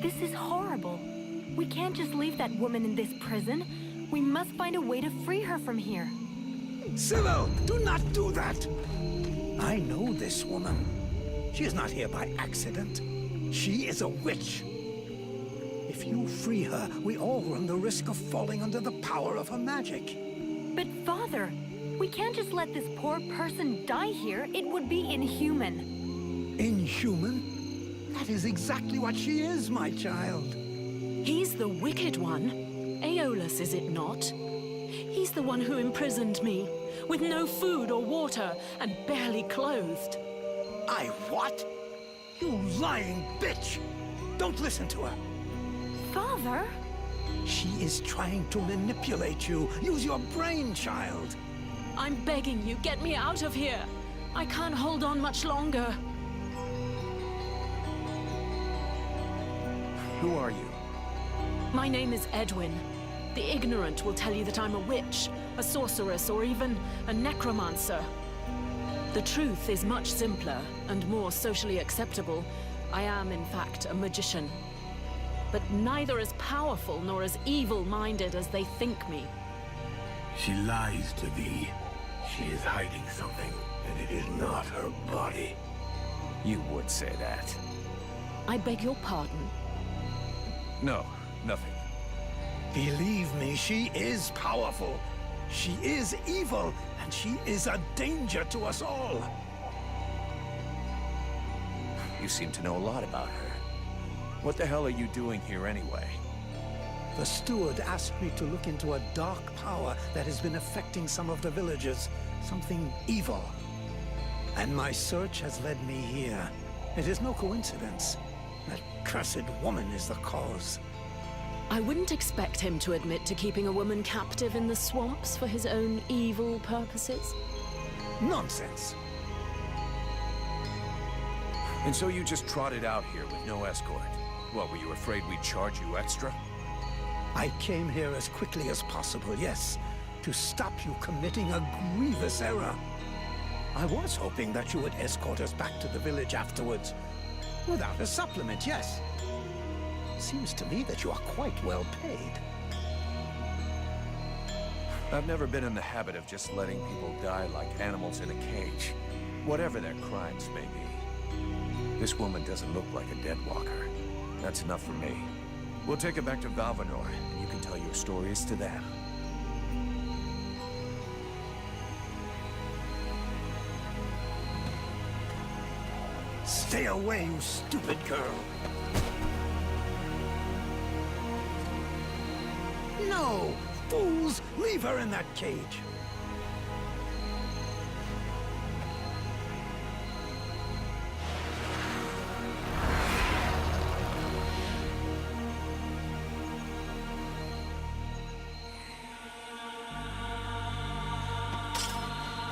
This is horrible. We can't just leave that woman in this prison. We must find a way to free her from here. Sybil, do not do that! I know this woman. She is not here by accident. She is a witch. If you free her, we all run the risk of falling under the power of her magic. But Father, we can't just let this poor person die here. It would be inhuman. Inhuman? That is exactly what she is, my child. He's the wicked one. Aeolus, is it not? He's the one who imprisoned me, with no food or water, and barely clothed. I what? You lying bitch! Don't listen to her. Father? She is trying to manipulate you. Use your brain, child. I'm begging you, get me out of here. I can't hold on much longer. Who are you? My name is Edwin. The ignorant will tell you that I'm a witch, a sorceress, or even a necromancer. The truth is much simpler and more socially acceptable. I am, in fact, a magician. But neither as powerful nor as evil-minded as they think me. She lies to thee. She is hiding something, and it is not her body. You would say that. I beg your pardon. No, nothing. Believe me, she is powerful. She is evil, and she is a danger to us all. You seem to know a lot about her. What the hell are you doing here anyway? The steward asked me to look into a dark power that has been affecting some of the villagers. Something evil. And my search has led me here. It is no coincidence. That cursed woman is the cause. I wouldn't expect him to admit to keeping a woman captive in the swamps for his own evil purposes. Nonsense. And so you just trotted out here with no escort? What, were you afraid we'd charge you extra? I came here as quickly as possible, yes, to stop you committing a grievous error. I was hoping that you would escort us back to the village afterwards. Without a supplement, yes. Seems to me that you are quite well paid. I've never been in the habit of just letting people die like animals in a cage, whatever their crimes may be. This woman doesn't look like a dead walker. That's enough for me. We'll take her back to Valvanor, and you can tell your stories to them. Stay away, you stupid girl! No! Fools! Leave her in that cage!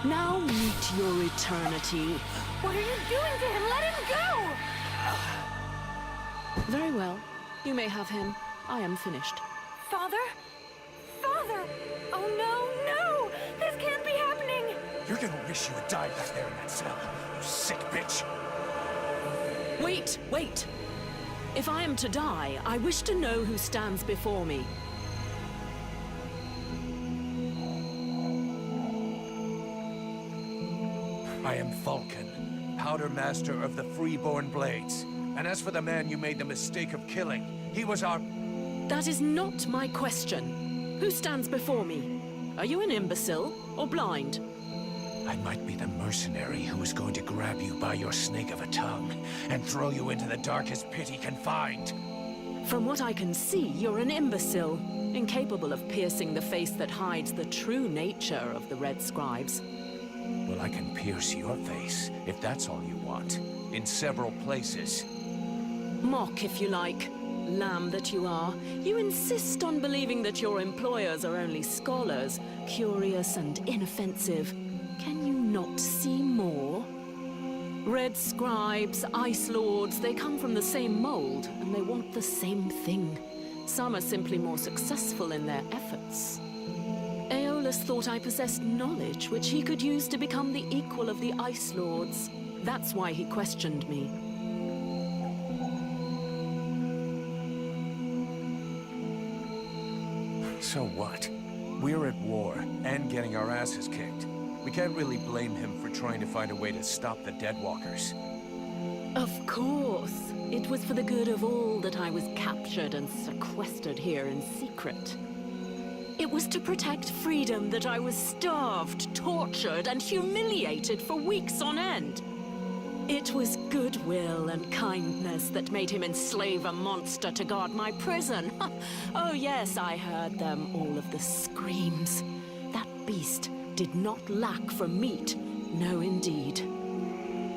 Now meet your eternity. What are you doing to him? Let him go! Very well. You may have him. I am finished. Father? Father! Oh no, no! This can't be happening! You're gonna wish you had died back there in that cell, you sick bitch! Wait, wait! If I am to die, I wish to know who stands before me. I am Vulcan, Powder Master of the Freeborn Blades. And as for the man you made the mistake of killing, he was our... That is not my question. Who stands before me? Are you an imbecile or blind? I might be the mercenary who is going to grab you by your snake of a tongue and throw you into the darkest pit he can find. From what I can see, you're an imbecile, incapable of piercing the face that hides the true nature of the Red Scribes. Well, I can pierce your face, if that's all you want, in several places. Mock, if you like. Lamb that you are. You insist on believing that your employers are only scholars, curious and inoffensive. Can you not see more? Red Scribes, Ice Lords, they come from the same mold, and they want the same thing. Some are simply more successful in their efforts. Aeolus thought I possessed knowledge which he could use to become the equal of the Ice Lords. That's why he questioned me. So what? We're at war, and getting our asses kicked. We can't really blame him for trying to find a way to stop the Deadwalkers. Of course. It was for the good of all that I was captured and sequestered here in secret. It was to protect freedom that I was starved, tortured, and humiliated for weeks on end. It was goodwill and kindness that made him enslave a monster to guard my prison. Oh yes, I heard them, all of the screams. That beast did not lack for meat. No, indeed.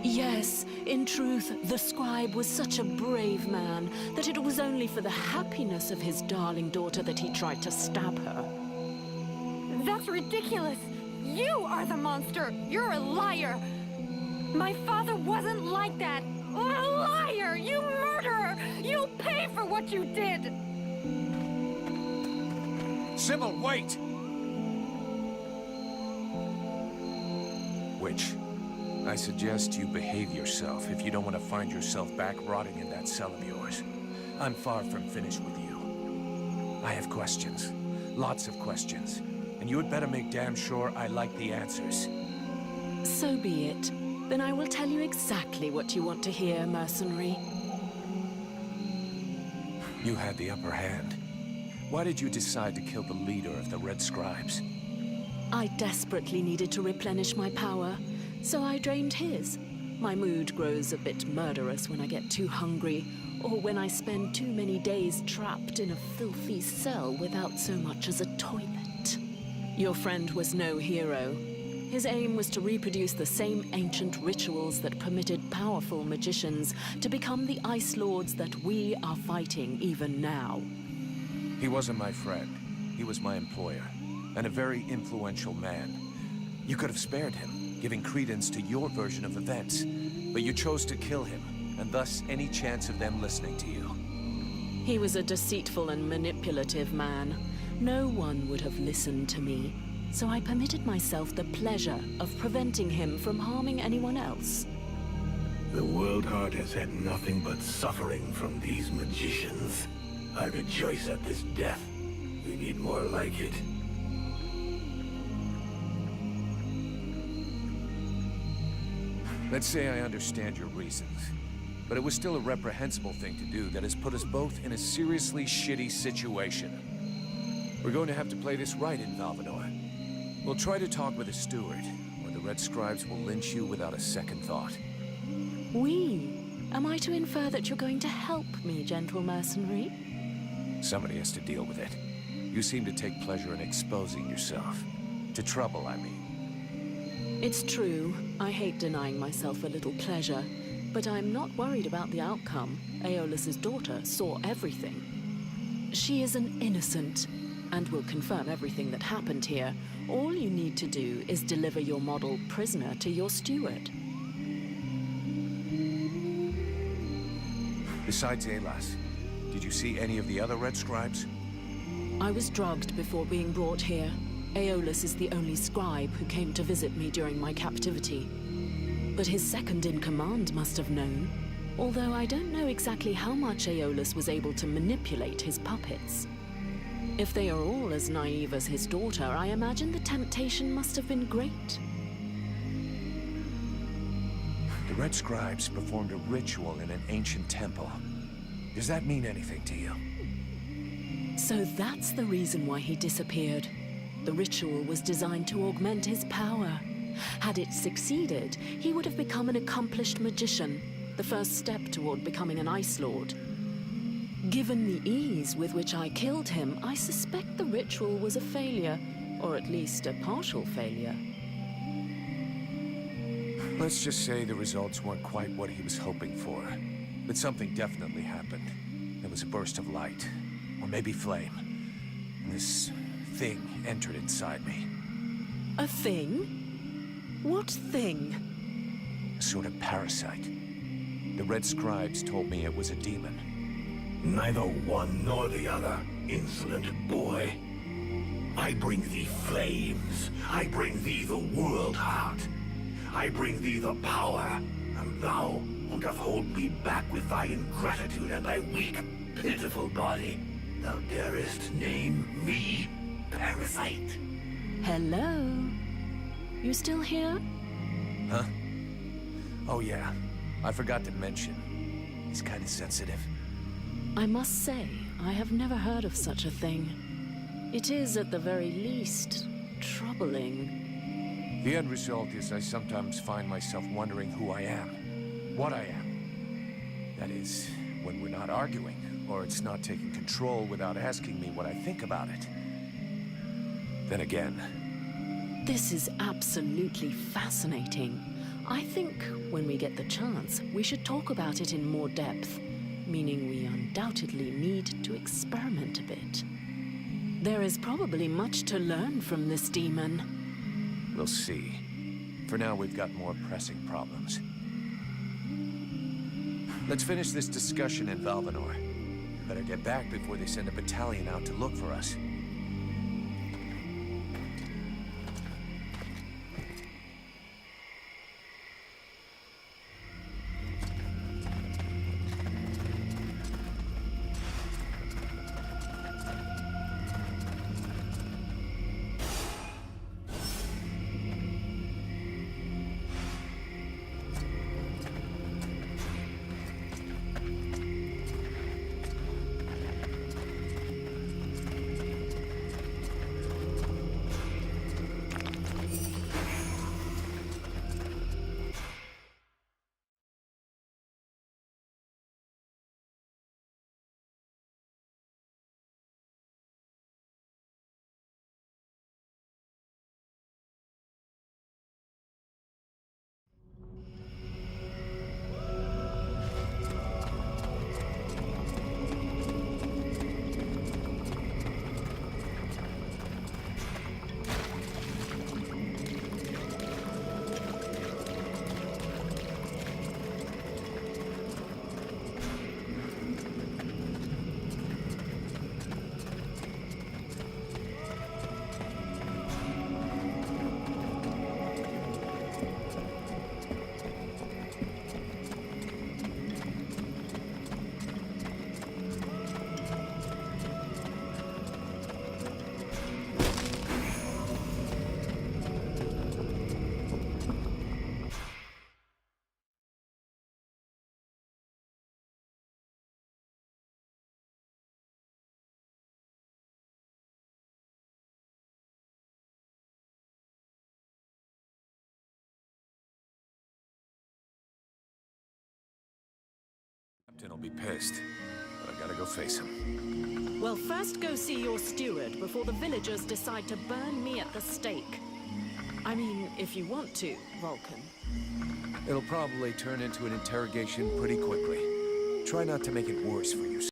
Yes, in truth, the scribe was such a brave man that it was only for the happiness of his darling daughter that he tried to stab her. That's ridiculous! You are the monster! You're a liar! My father wasn't like that! What a liar! You murderer! You'll pay for what you did! Sybil, wait! Witch, I suggest you behave yourself if you don't want to find yourself back rotting in that cell of yours. I'm far from finished with you. I have questions. Lots of questions. And you had better make damn sure I like the answers. So be it. Then I will tell you exactly what you want to hear, mercenary. You had the upper hand. Why did you decide to kill the leader of the Red Scribes? I desperately needed to replenish my power, so I drained his. My mood grows a bit murderous when I get too hungry, or when I spend too many days trapped in a filthy cell without so much as a toilet. Your friend was no hero. His aim was to reproduce the same ancient rituals that permitted powerful magicians to become the Ice Lords that we are fighting even now. He wasn't my friend. He was my employer, and a very influential man. You could have spared him, giving credence to your version of events, but you chose to kill him, and thus any chance of them listening to you. He was a deceitful and manipulative man. No one would have listened to me, so I permitted myself the pleasure of preventing him from harming anyone else. The World Heart has had nothing but suffering from these magicians. I rejoice at this death. We need more like it. Let's say I understand your reasons, but it was still a reprehensible thing to do that has put us both in a seriously shitty situation. We're going to have to play this right in Valvanor. We'll try to talk with a steward, or the Red Scribes will lynch you without a second thought. We? Am I to infer that you're going to help me, gentle mercenary? Somebody has to deal with it. You seem to take pleasure in exposing yourself. To trouble, I mean. It's true. I hate denying myself a little pleasure, but I'm not worried about the outcome. Aeolus's daughter saw everything. She is an innocent, and will confirm everything that happened here. All you need to do is deliver your model prisoner to your steward. Besides Aelas, did you see any of the other Red Scribes? I was drugged before being brought here. Aeolus is the only scribe who came to visit me during my captivity. But his second-in-command must have known, although I don't know exactly how much Aeolus was able to manipulate his puppets. If they are all as naive as his daughter, I imagine the temptation must have been great. The Red Scribes performed a ritual in an ancient temple. Does that mean anything to you? So that's the reason why he disappeared. The ritual was designed to augment his power. Had it succeeded, he would have become an accomplished magician, the first step toward becoming an Ice Lord. Given the ease with which I killed him, I suspect the ritual was a failure, or at least a partial failure. Let's just say the results weren't quite what he was hoping for. But something definitely happened. There was a burst of light, or maybe flame. And this thing entered inside me. A thing? What thing? A sort of parasite. The Red Scribes told me it was a demon. Neither one nor the other, insolent boy. I bring thee flames. I bring thee the World Heart. I bring thee the power, and thou doth hold me back with thy ingratitude and thy weak, pitiful body. Thou darest name me parasite. Hello? You still here? Huh? Oh yeah, I forgot to mention. He's kind of sensitive. I must say, I have never heard of such a thing. It is, at the very least, troubling. The end result is I sometimes find myself wondering who I am, what I am. That is, when we're not arguing, or it's not taking control without asking me what I think about it. Then again... This is absolutely fascinating. I think, when we get the chance, we should talk about it in more depth, meaning we undoubtedly need to experiment a bit. There is probably much to learn from this demon. We'll see. For now, we've got more pressing problems. Let's finish this discussion in Valvanor. Better get back before they send a battalion out to look for us. Captain will be pissed, but I gotta go face him. Well, first go see your steward before the villagers decide to burn me at the stake. I mean, if you want to, Vulcan. It'll probably turn into an interrogation pretty quickly. Try not to make it worse for yourself.